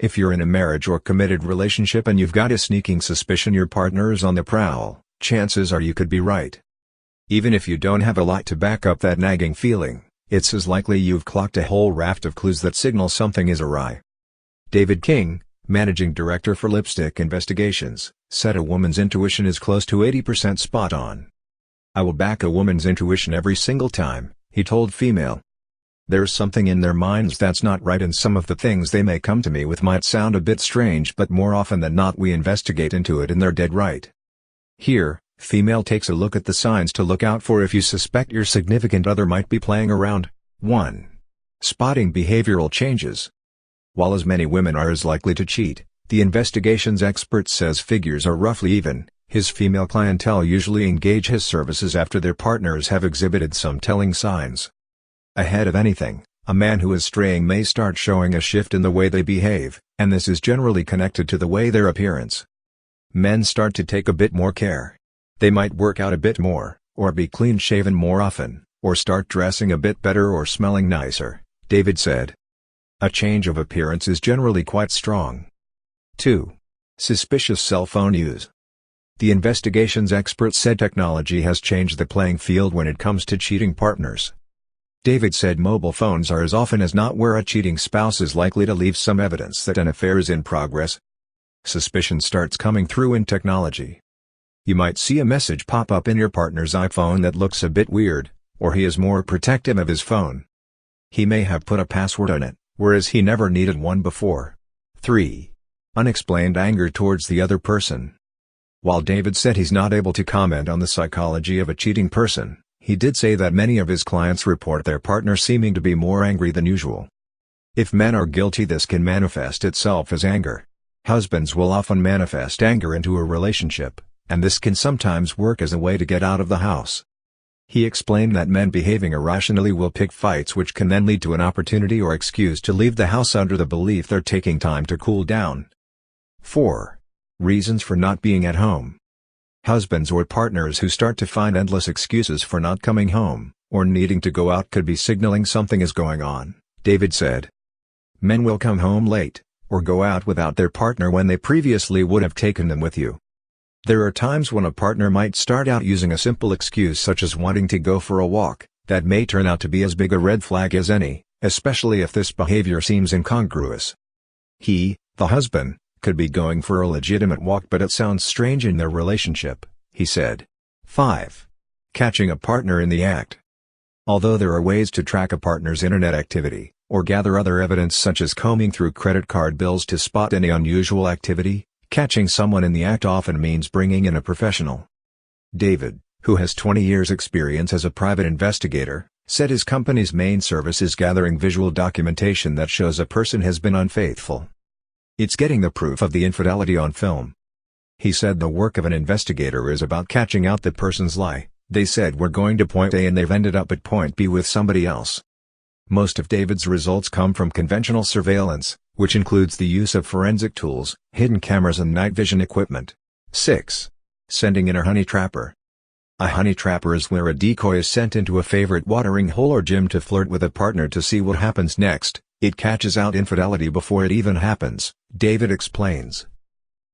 If you're in a marriage or committed relationship and you've got a sneaking suspicion your partner is on the prowl, chances are you could be right. Even if you don't have a lot to back up that nagging feeling, it's as likely you've clocked a whole raft of clues that signal something is awry. David King, managing director for Lipstick Investigations, said a woman's intuition is close to 80% spot on. "I will back a woman's intuition every single time," he told Female. "There's something in their minds that's not right, and some of the things they may come to me with might sound a bit strange, but more often than not we investigate into it and they're dead right." Here, Female takes a look at the signs to look out for if you suspect your significant other might be playing around. 1. Spotting behavioral changes. While as many women are as likely to cheat, the investigations expert says figures are roughly even. His female clientele usually engage his services after their partners have exhibited some telling signs. Ahead of anything, a man who is straying may start showing a shift in the way they behave, and this is generally connected to the way their appearance. Men start to take a bit more care. They might work out a bit more, or be clean-shaven more often, or start dressing a bit better or smelling nicer, David said. A change of appearance is generally quite strong. 2. Suspicious cell phone use. The investigations expert said technology has changed the playing field when it comes to cheating partners. David said mobile phones are as often as not where a cheating spouse is likely to leave some evidence that an affair is in progress. Suspicion starts coming through in technology. You might see a message pop up in your partner's iPhone that looks a bit weird, or he is more protective of his phone. He may have put a password on it, whereas he never needed one before. 3. Unexplained anger towards the other person. While David said he's not able to comment on the psychology of a cheating person, he did say that many of his clients report their partner seeming to be more angry than usual. If men are guilty, this can manifest itself as anger. Husbands will often manifest anger into a relationship, and this can sometimes work as a way to get out of the house. He explained that men behaving irrationally will pick fights, which can then lead to an opportunity or excuse to leave the house under the belief they're taking time to cool down. 4. Reasons for not being at home. Husbands or partners who start to find endless excuses for not coming home, or needing to go out could be signaling something is going on, David said. Men will come home late, or go out without their partner when they previously would have taken them with you. There are times when a partner might start out using a simple excuse such as wanting to go for a walk, that may turn out to be as big a red flag as any, especially if this behavior seems incongruous. He, the husband, could be going for a legitimate walk but it sounds strange in their relationship, he said. 5. Catching a partner in the act. Although there are ways to track a partner's internet activity, or gather other evidence such as combing through credit card bills to spot any unusual activity, catching someone in the act often means bringing in a professional. David, who has 20 years' experience as a private investigator, said his company's main service is gathering visual documentation that shows a person has been unfaithful. It's getting the proof of the infidelity on film. He said the work of an investigator is about catching out the person's lie. They said we're going to point A and they've ended up at point B with somebody else. Most of David's results come from conventional surveillance, which includes the use of forensic tools, hidden cameras and night vision equipment. 6. Sending in a honey trapper. A honey trapper is where a decoy is sent into a favorite watering hole or gym to flirt with a partner to see what happens next. It catches out infidelity before it even happens, David explains.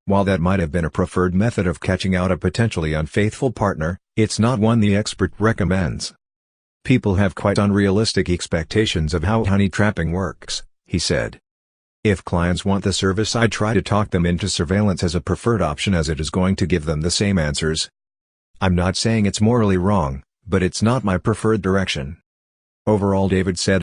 While that might have been a preferred method of catching out a potentially unfaithful partner, it's not one the expert recommends. People have quite unrealistic expectations of how honey trapping works, he said. If clients want the service, I try to talk them into surveillance as a preferred option as it is going to give them the same answers. I'm not saying it's morally wrong, but it's not my preferred direction. Overall, David said,